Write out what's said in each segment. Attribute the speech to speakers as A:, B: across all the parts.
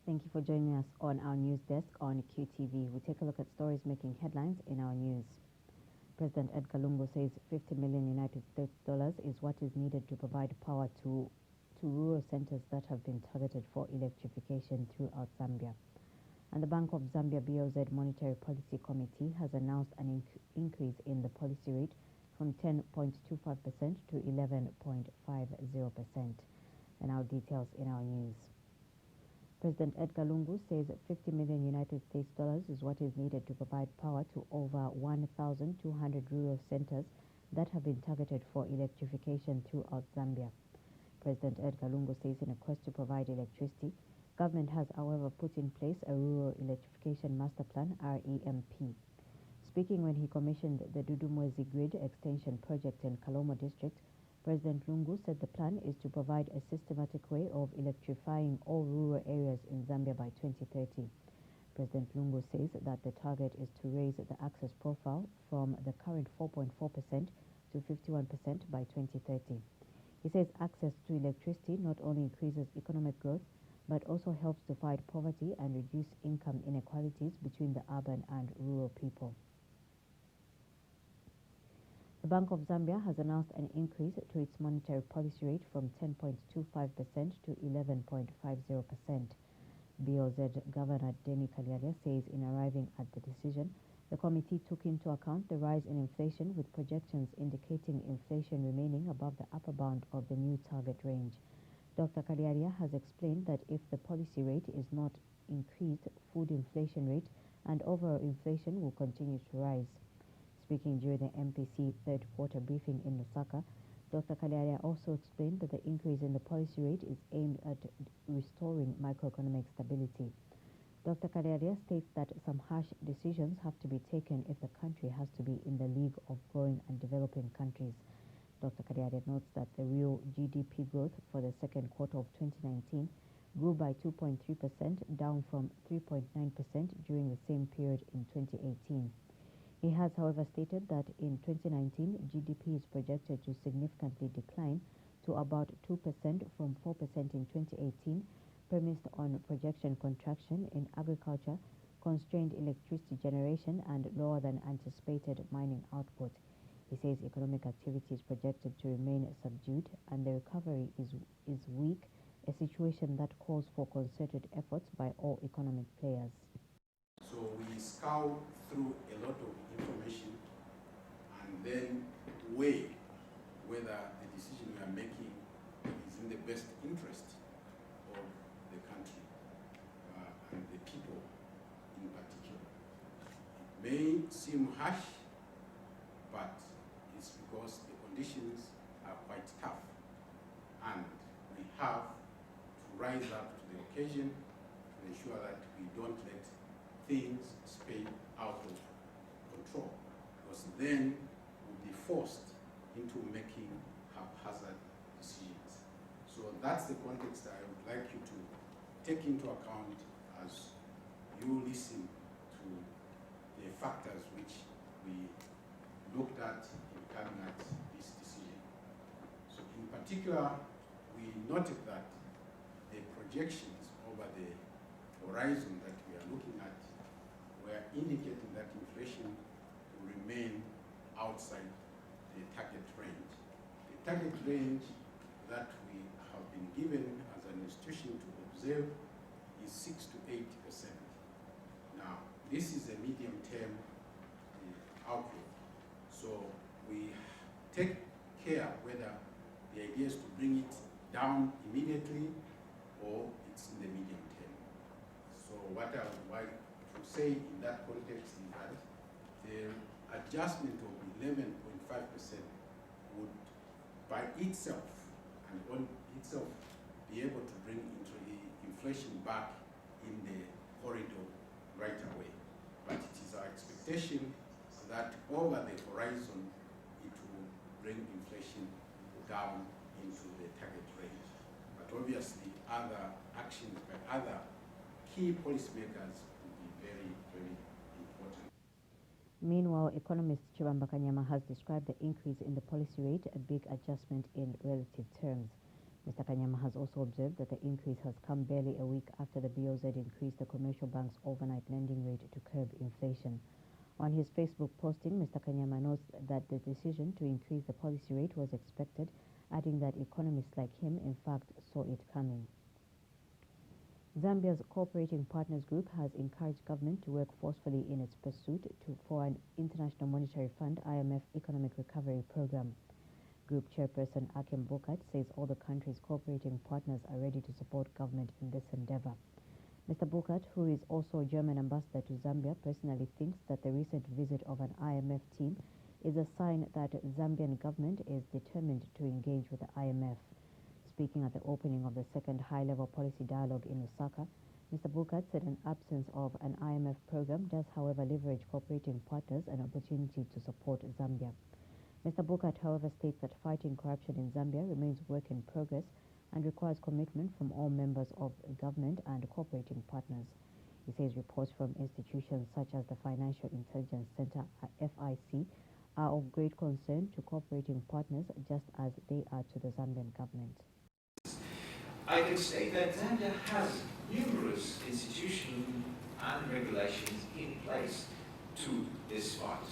A: Thank you for joining us on our news desk on QTV. We take a look at stories making headlines in our news. President Edgar Lungu says 50 million United States dollars is what is needed to provide power to rural centers that have been targeted for electrification throughout Zambia. And the Bank of Zambia BOZ Monetary Policy Committee has announced an increase in the policy rate from 10.25% to 11.50%. And our details in our news. President Edgar Lungu says 50 million United States dollars is what is needed to provide power to over 1,200 rural centers that have been targeted for electrification throughout Zambia. President Edgar Lungu says in a quest to provide electricity, government has, however, put in place a Rural Electrification Master Plan, REMP. Speaking when he commissioned the Dudumwezi Grid Extension Project in Kalomo District, President Lungu said the plan is to provide a systematic way of electrifying all rural areas in Zambia by 2030. President Lungu says that the target is to raise the access profile from the current 4.4% to 51% by 2030. He says access to electricity not only increases economic growth, but also helps to fight poverty and reduce income inequalities between the urban and rural people. The Bank of Zambia has announced an increase to its monetary policy rate from 10.25% to 11.50%. BOZ Governor Denny Kalialia says in arriving at the decision, the committee took into account the rise in inflation with projections indicating inflation remaining above the upper bound of the new target range. Dr. Kalialia has explained that if the policy rate is not increased, food inflation rate and overall inflation will continue to rise. Speaking during the MPC third quarter briefing in Lusaka, Dr. Kalialia also explained that the increase in the policy rate is aimed at restoring macroeconomic stability. Dr. Kalialia states that some harsh decisions have to be taken if the country has to be in the league of growing and developing countries. Dr. Kalialia notes that the real GDP growth for the second quarter of 2019 grew by 2.3%, down from 3.9% during the same period in 2018. He has, however, stated that in 2019, GDP is projected to significantly decline to about 2% from 4% in 2018, premised on projection contraction in agriculture, constrained electricity generation, and lower than anticipated mining output. He says economic activity is projected to remain subdued and the recovery is weak, a situation that calls for concerted efforts by all economic players.
B: So we scour through a lot of information and then weigh whether the decision we are making is in the best interest of the country and the people in particular. It may seem harsh, but it's because the conditions are quite tough and we have to rise up to the occasion to ensure that we don't let things spin out of control, because then we'll be forced into making haphazard decisions. So that's the context I would like you to take into account as you listen to the factors which we looked at in coming at this decision. So in particular, we noted that the projections over the horizon that we are looking at were indicating that inflation will remain outside the target range. The target range that we have been given as an institution to observe is 6 to 8%. Now, this is a medium-term outlook. So we take care whether the idea is to bring it down immediately or it's in the medium term. So what I would like to say in that context is that the adjustment of 11.5% would by itself and on itself be able to bring into inflation back in the corridor right away. But it is our expectation that over the horizon it will bring inflation down into the target range. But obviously other actions by other key policymakers will be very, very important.
A: Meanwhile, economist Chibamba Kanyama has described the increase in the policy rate a big adjustment in relative terms. Mr. Kanyama has also observed that the increase has come barely a week after the BOZ increased the commercial bank's overnight lending rate to curb inflation. On his Facebook posting, Mr. Kanyama notes that the decision to increase the policy rate was expected, adding that economists like him, in fact, saw it coming. Zambia's Cooperating Partners Group has encouraged government to work forcefully in its pursuit for an International Monetary Fund (IMF) economic recovery program. Group chairperson Akem Bokat says all the country's cooperating partners are ready to support government in this endeavor. Mr. Bokat, who is also German ambassador to Zambia, personally thinks that the recent visit of an IMF team is a sign that the Zambian government is determined to engage with the IMF. Speaking at the opening of the second high-level policy dialogue in Lusaka, Mr. Bokat said an absence of an IMF program does, however, leverage cooperating partners an opportunity to support Zambia. Mr. Bokat, however, states that fighting corruption in Zambia remains work in progress and requires commitment from all members of government and cooperating partners. He says reports from institutions such as the Financial Intelligence Center, FIC, are of great concern to cooperating partners just as they are to the Zambian government.
C: I can state that Zambia has numerous institutions and regulations in place to this fight.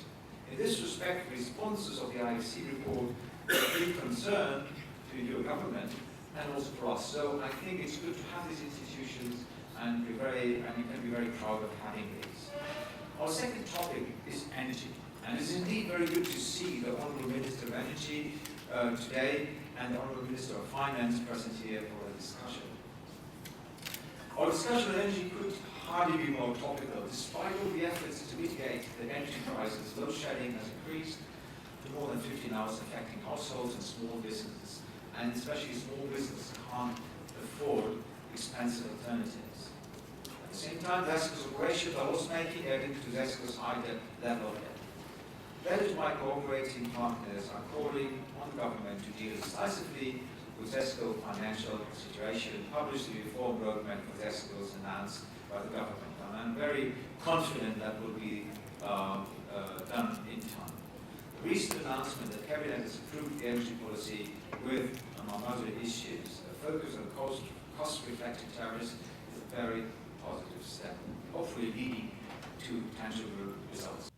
C: In this respect, responses of the IFC report give concern to your government and also for us. So I think it's good to have these institutions and you can be very proud of having these. Our second topic is energy. And it's indeed very good to see the Honourable Minister of Energy today and the Honourable Minister of Finance present here for a discussion. Our discussion on energy could hardly be more topical. Despite all the efforts to mitigate the energy crisis, load shedding has increased to more than 15 hours, affecting households and small businesses. And especially small businesses can't afford expensive alternatives. At the same time, ZESCO's operations are also making evidence to ZESCO's high level of debt. Letters to my cooperating partners are calling on government to deal decisively with ZESCO's financial situation, publish the reform roadmap for ZESCO's announced by the government. And I'm very confident that will be done in time. The recent announcement that Cabinet has approved the energy policy with, among other issues, a focus on cost-reflective tariffs is a very positive step, hopefully leading to tangible results.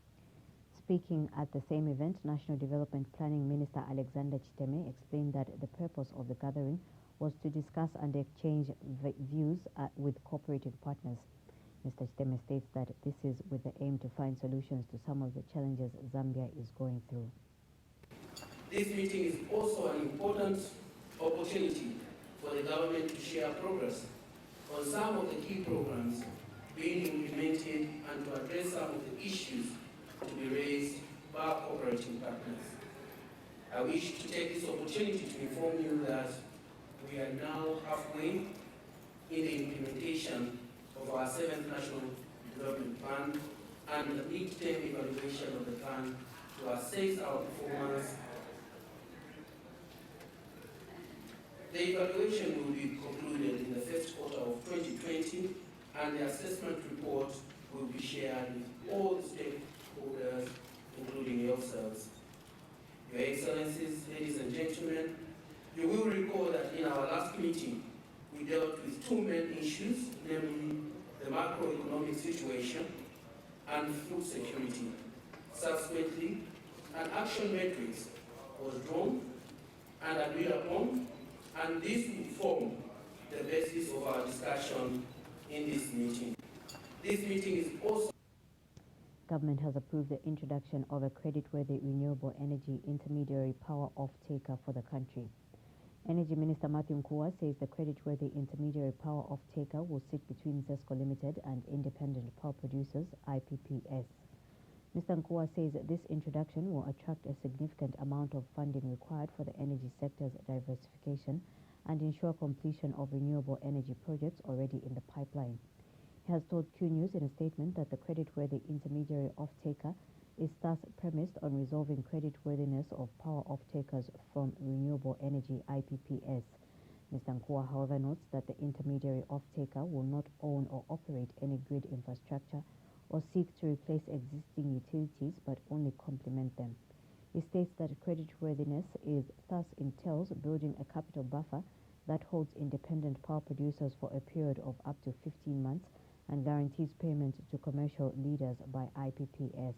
A: Speaking at the same event, National Development Planning Minister Alexander Chiteme explained that the purpose of the gathering was to discuss and exchange views with cooperating partners. Mr. Chiteme states that this is with the aim to find solutions to some of the challenges Zambia is going through.
D: This meeting is also an important opportunity for the government to share progress on some of the key programs being implemented and to address some of the issues to be raised by our cooperating partners. I wish to take this opportunity to inform you that we are now halfway in the implementation of our 7th National Development Plan and the mid-term evaluation of the plan to assess our performance. The evaluation will be concluded in the first quarter of 2020 and the assessment report will be shared with all the stakeholders, including yourselves. Your Excellencies, ladies and gentlemen, you will recall that in our last meeting, we dealt with two main issues, namely the macroeconomic situation and food security. Subsequently, an action matrix was drawn and agreed upon, and this will form the basis of our discussion in this meeting. This meeting is also...
A: Government has approved the introduction of a creditworthy renewable energy intermediary power off-taker for the country. Energy Minister Matthew Nkuwa says the creditworthy intermediary power off-taker will sit between ZESCO Limited and Independent Power Producers, IPPS. Mr. Nkuwa says this introduction will attract a significant amount of funding required for the energy sector's diversification and ensure completion of renewable energy projects already in the pipeline. He has told Q News in a statement that the creditworthy intermediary off-taker is thus premised on resolving creditworthiness of power off-takers from renewable energy IPPS. Mr. Nkuwa, however, notes that the intermediary off-taker will not own or operate any grid infrastructure or seek to replace existing utilities but only complement them. He states that creditworthiness is thus entails building a capital buffer that holds independent power producers for a period of up to 15 months and guarantees payment to commercial leaders by IPPS.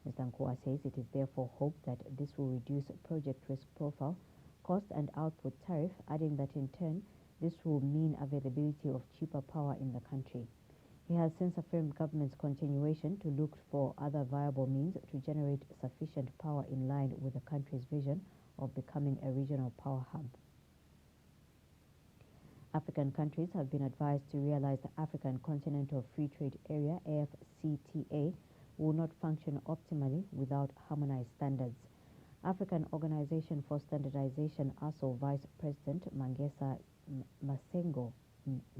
A: Mr. Nkua says it is therefore hoped that this will reduce project risk profile, cost and output tariff, adding that in turn this will mean availability of cheaper power in the country. He has since affirmed government's continuation to look for other viable means to generate sufficient power in line with the country's vision of becoming a regional power hub. African countries have been advised to realize the African Continental Free Trade Area, AFCTA, will not function optimally without harmonized standards. African Organization for Standardization, ASO Vice President Masengo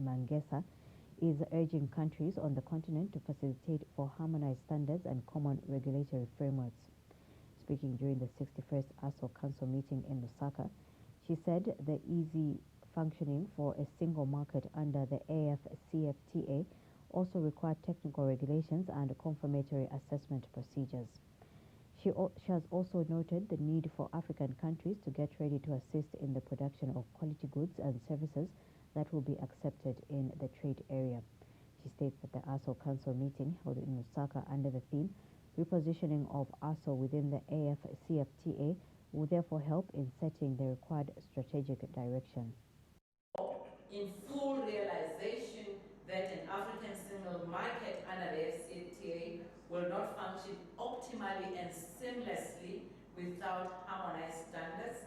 A: Mangesa is urging countries on the continent to facilitate for harmonized standards and common regulatory frameworks. Speaking during the 61st ASO Council meeting in Lusaka, she said the easy functioning for a single market under the AFCFTA also required technical regulations and confirmatory assessment procedures. She has also noted the need for African countries to get ready to assist in the production of quality goods and services that will be accepted in the trade area. She states that the ASO Council meeting held in Lusaka under the theme Repositioning of ASO within the AFCFTA will therefore help in setting the required strategic direction.
E: In full realization that an African single market under the FCFTA will not function optimally and seamlessly without harmonized standards,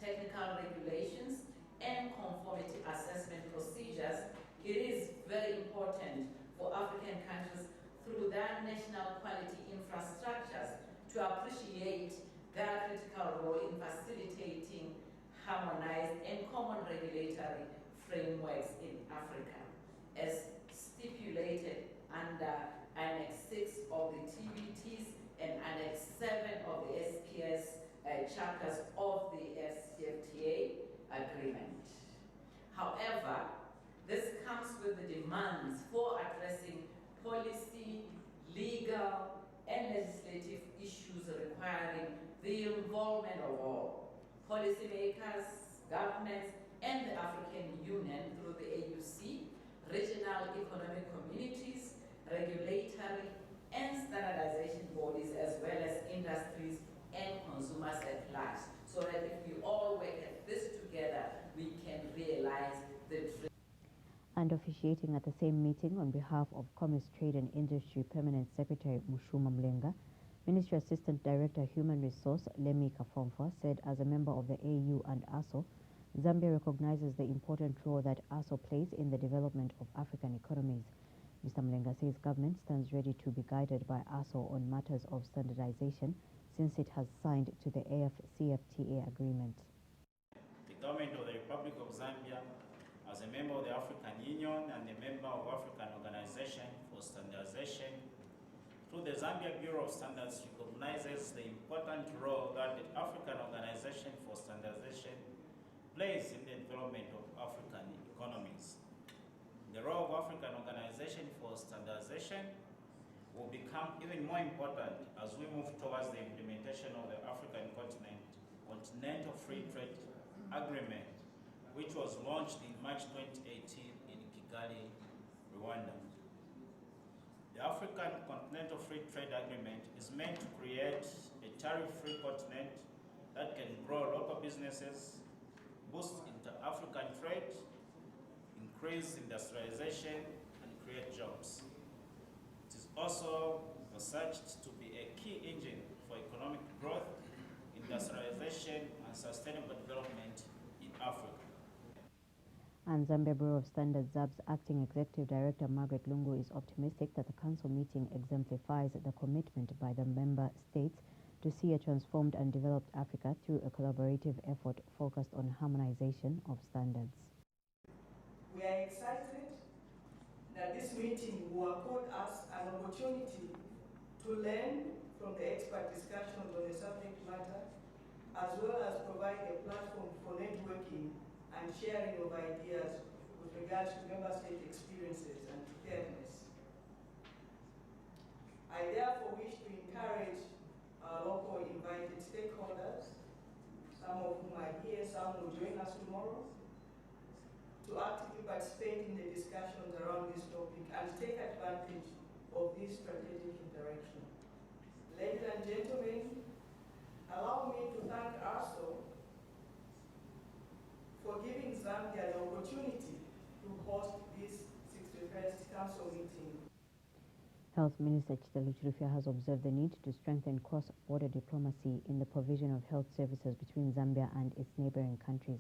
E: technical regulations, and conformity assessment procedures, it is very important for African countries through their national quality infrastructures to appreciate their critical role in facilitating harmonized and common regulatory frameworks in Africa, as stipulated under Annex 6 of the TBTs and Annex 7 of the SPS chapters of the FCFTA agreement. However, this comes with the demands for addressing policy, legal, and legislative issues requiring the involvement of all policymakers, governments, and the African Union through the AUC, regional economic communities, regulatory and standardization bodies, as well as industries and consumers at large, so that if we all work at this together, we can realize the dream.
A: And officiating at the same meeting on behalf of Commerce, Trade and Industry Permanent Secretary Mushuma Mlenga, Ministry Assistant Director Human Resource Lemi Kafomfa said as a member of the AU and ASO, Zambia recognizes the important role that ASO plays in the development of African economies. Mr. Mlenga says government stands ready to be guided by ASO on matters of standardization since it has signed to the AFCFTA agreement.
F: The government of the Republic of Zambia, as a member of the African Union and a member of African Organization for Standardization, through the Zambia Bureau of Standards, recognizes the important role that the African Organization for Standardization plays in the development of African economies. The role of African Organization for Standardization will become even more important as we move towards the implementation of the African Continental Free Trade Agreement, which was launched in March 2018 in Kigali, Rwanda. The African Continental Free Trade Agreement is meant to create a tariff-free continent that can grow local businesses, boost inter-African trade, increase industrialization, and create jobs. It is also researched to be a key engine for economic growth, industrialization, and sustainable development in Africa.
A: And Zambia Bureau of Standards ZAB's Acting Executive Director Margaret Lungu is optimistic that the Council meeting exemplifies the commitment by the member states to see a transformed and developed Africa through a collaborative effort focused on harmonization of standards.
G: We are excited that this meeting will afford us an opportunity to learn from the expert discussions on the subject matter, as well as provide a platform for networking and sharing of ideas with regards to member state experiences and preparedness. I therefore wish to encourage our local invited stakeholders, some of whom are here, some will join us tomorrow, to actively participate in the discussions around this topic and take advantage of this strategic direction. Ladies and gentlemen, allow me to thank ARSO for giving Zambia the opportunity to host this 61st Council meeting.
A: Health Minister Chitalo Chilufya has observed the need to strengthen cross-border diplomacy in the provision of health services between Zambia and its neighboring countries.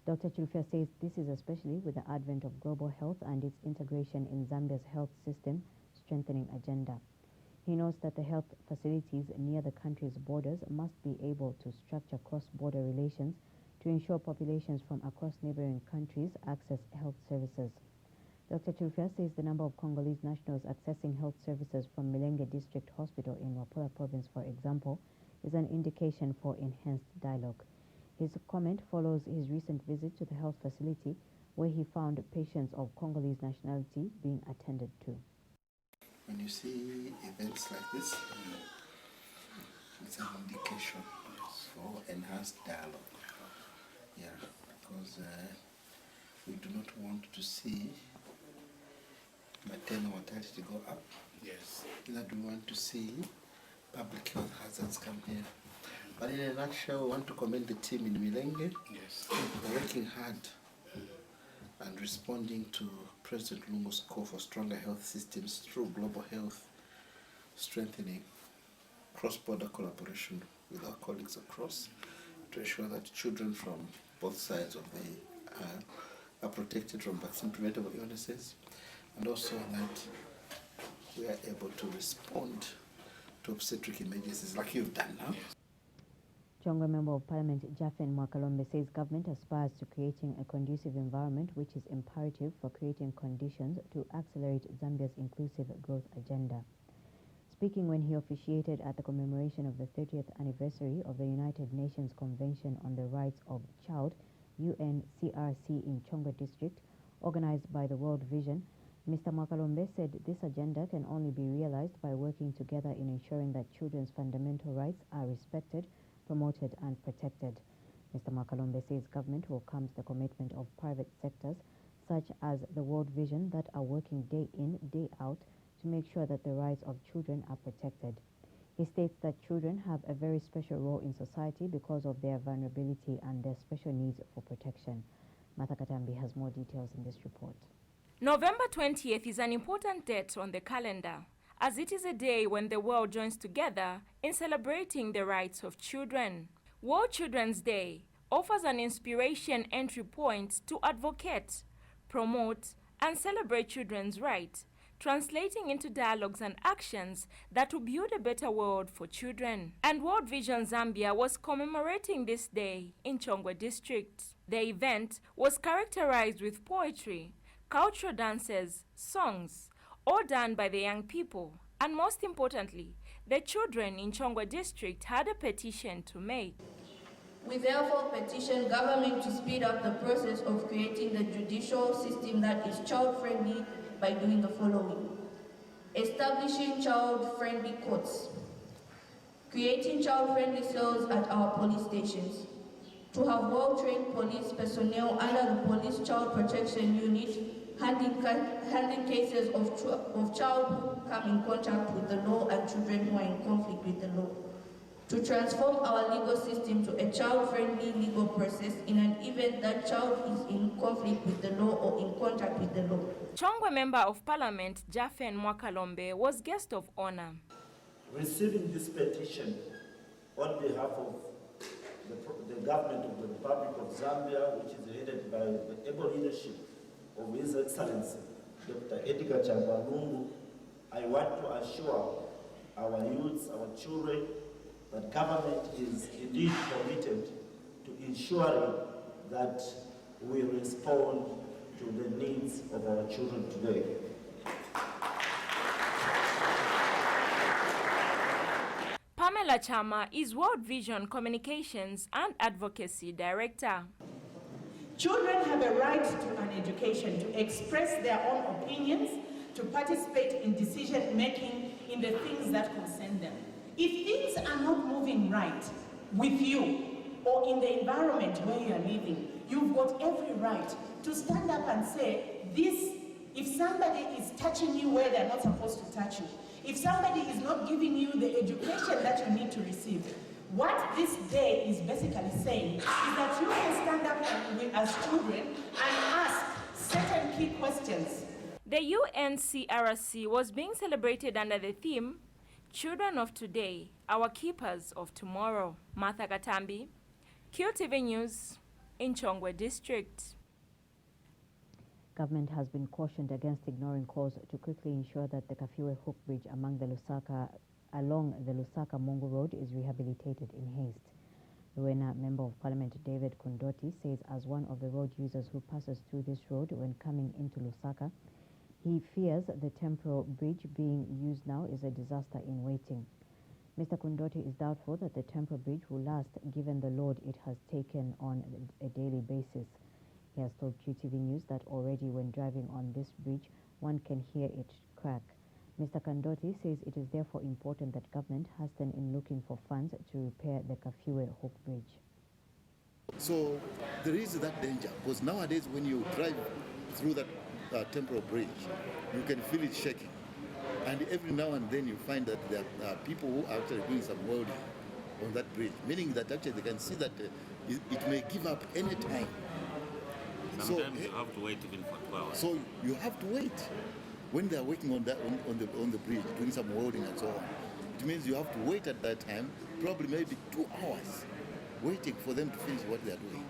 A: Dr. Chilufya says this is especially with the advent of global health and its integration in Zambia's health system strengthening agenda. He notes that the health facilities near the country's borders must be able to structure cross-border relations to ensure populations from across neighboring countries access health services. Dr. Chilufya says the number of Congolese nationals accessing health services from Milenge District Hospital in Wapula Province, for example, is an indication for enhanced dialogue. His comment follows his recent visit to the health facility, where he found patients of Congolese nationality being attended to.
H: When you see events like this, it's an indication for enhanced dialogue. Yeah, because we do not want to see maternal mortality go up.
B: Yes.
H: Neither do we want to see public health hazards come here. But in a nutshell, we want to commend the team in Milenge for working hard and responding to President Lungo's call for stronger health systems through global health, strengthening cross-border collaboration with our colleagues across to ensure that children from both sides of the are protected from vaccine-preventable illnesses, and also that we are able to respond to obstetric emergencies like you've done now.
A: Chongwe Member of Parliament Jafen Mwakalombe says government aspires to creating a conducive environment which is imperative for creating conditions to accelerate Zambia's inclusive growth agenda. Speaking when he officiated at the commemoration of the 30th anniversary of the United Nations Convention on the Rights of Child, UNCRC, in Chongwe District, organized by the World Vision, Mr. Mwakalombe said this agenda can only be realized by working together in ensuring that children's fundamental rights are respected, promoted and protected. Mr. Mwakalombe says government will come to the commitment of private sectors such as the World Vision that are working day in, day out to make sure that the rights of children are protected. He states that children have a very special role in society because of their vulnerability and their special needs for protection. Martha Katambi has more details in this report.
I: November 20th is an important date on the calendar, as it is a day when the world joins together in celebrating the rights of children. World Children's Day offers an inspiration entry point to advocate, promote, and celebrate children's rights, translating into dialogues and actions that will build a better world for children. And World Vision Zambia was commemorating this day in Chongwe District. The event was characterized with poetry, cultural dances, songs, all done by the young people. And most importantly, the children in Chongwe District had a petition to make.
J: We therefore petition government to speed up the process of creating the judicial system that is child-friendly by doing the following: establishing child-friendly courts, creating child-friendly cells at our police stations, to have well-trained police personnel under the Police Child Protection Unit handling cases of child who come in contact with the law and children who are in conflict with the law, to transform our legal system to a child-friendly legal process in an event that child is in conflict with the law or in contact with the law.
I: Chongwe Member of Parliament Jafen Mwakalombe was guest of honor.
K: Receiving this petition on behalf of the government of the Republic of Zambia, which is headed by the able leadership of His Excellency Dr. Edgar Chagwa, I want to assure our youths, our children, that government is indeed committed to ensuring that we respond to the needs of our children today.
I: Pamela Chama is World Vision Communications and Advocacy Director.
L: Children have a right to an education, to express their own opinions, to participate in decision-making in the things that concern them. If things are not moving right with you or in the environment where you are living, you've got every right to stand up and say, this, if somebody is touching you where they're not supposed to touch you, if somebody is not giving you the education that you need to receive, what this day is basically saying is that you can stand up as children and ask certain key questions.
I: The UNCRC was being celebrated under the theme, Children of Today, Our Keepers of Tomorrow. Martha Katambi, QTV News, in Chongwe District.
A: Government has been cautioned against ignoring calls to quickly ensure that the Kafue Hook Bridge along the Lusaka-Mongo Road is rehabilitated in haste. Luena Member of Parliament David Kundoti says as one of the road users who passes through this road when coming into Lusaka, he fears the temporary bridge being used now is a disaster in waiting. Mr. Kundoti is doubtful that the temporary bridge will last given the load it has taken on a daily basis. He has told QTV News that already when driving on this bridge, one can hear it crack. Mr. Kundoti says it is therefore important that government hasten in looking for funds to repair the Kafue Hook Bridge.
M: So there is that danger, because nowadays when you drive through that temporary bridge, you can feel it shaking. And every now and then you find that there are people who are actually doing some welding on that bridge, meaning that actually they can see that it may give up any time.
N: Sometimes you have to wait even for 2 hours.
M: So you have to wait when they are working on that on the bridge, doing some welding and so on. It means you have to wait at that time, probably maybe 2 hours, waiting for them to finish what they are doing.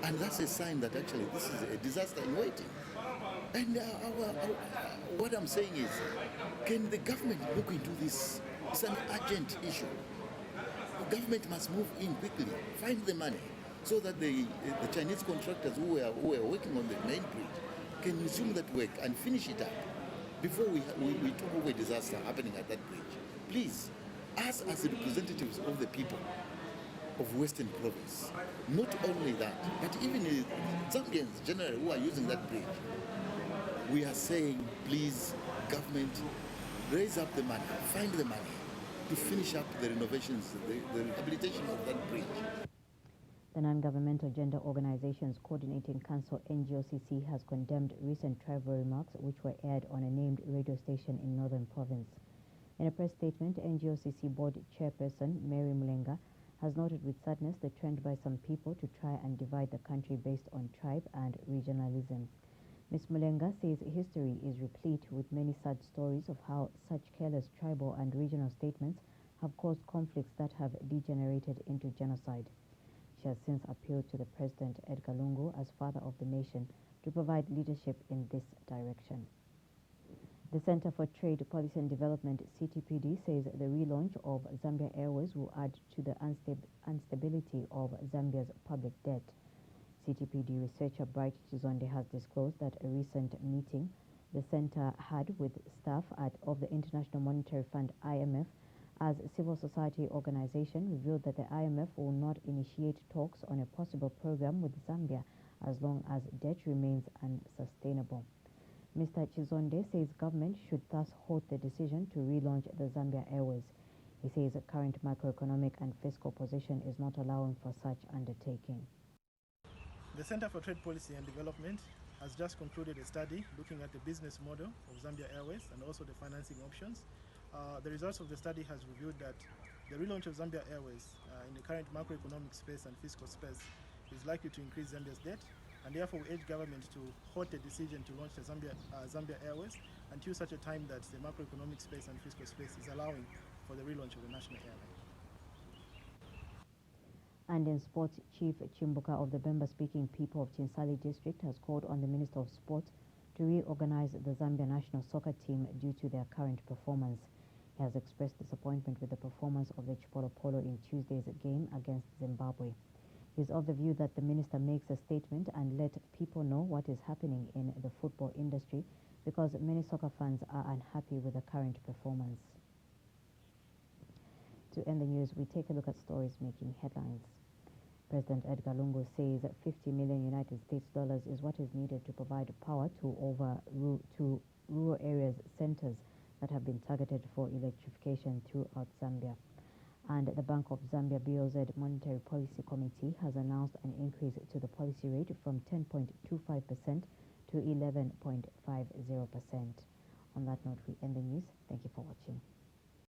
M: And that's a sign that actually this is a disaster in waiting. And what I'm saying is, can the government look into this? It's an urgent issue. The government must move in quickly, find the money, so that the Chinese contractors who are working on the main bridge can resume that work and finish it up before we talk of a disaster happening at that bridge. Please, us as representatives of the people of Western Province, not only that, but even the Zambians generally who are using that bridge, we are saying, please, government, raise up the money, find the money to finish up the renovations, the rehabilitation of that bridge.
A: The Non-Governmental Gender Organizations Coordinating Council NGOCC has condemned recent tribal remarks which were aired on a named radio station in Northern Province. In a press statement, NGOCC Board Chairperson Mary Mulenga has noted with sadness the trend by some people to try and divide the country based on tribe and regionalism. Ms. Mulenga says history is replete with many sad stories of how such careless tribal and regional statements have caused conflicts that have degenerated into genocide. She has since appealed to the President Edgar Lungu as father of the nation to provide leadership in this direction. The Center for Trade Policy and Development, CTPD, says the relaunch of Zambia Airways will add to the instability of Zambia's public debt. CTPD researcher Bright Chizonde has disclosed that a recent meeting the center had with staff of the International Monetary Fund, IMF, as a civil society organization revealed that the IMF will not initiate talks on a possible program with Zambia as long as debt remains unsustainable. Mr. Chizonde says government should thus halt the decision to relaunch the Zambia Airways. He says the current macroeconomic and fiscal position is not allowing for such undertaking.
O: The Center for Trade Policy and Development has just concluded a study looking at the business model of Zambia Airways and also the financing options. The results of the study has revealed that the relaunch of Zambia Airways in the current macroeconomic space and fiscal space is likely to increase Zambia's debt, and therefore we urge government to halt the decision to launch the Zambia Airways until such a time that the macroeconomic space and fiscal space is allowing for the relaunch of the national airline.
A: And in sports, Chief Chimbuka of the Bemba-speaking people of Chinsali district has called on the Minister of Sport to reorganize the Zambia national soccer team due to their current performance. He has expressed disappointment with the performance of the Chipolo Polo in Tuesday's game against Zimbabwe. He is of the view that the minister makes a statement and let people know what is happening in the football industry because many soccer fans are unhappy with the current performance. To end the news, we take a look at stories making headlines. President Edgar Lungu says that $50 million United States is what is needed to provide power to rural areas centers that have been targeted for electrification throughout Zambia. And the Bank of Zambia BOZ Monetary Policy Committee has announced an increase to the policy rate from 10.25% to 11.50%. On that note, we end the news. Thank you for watching.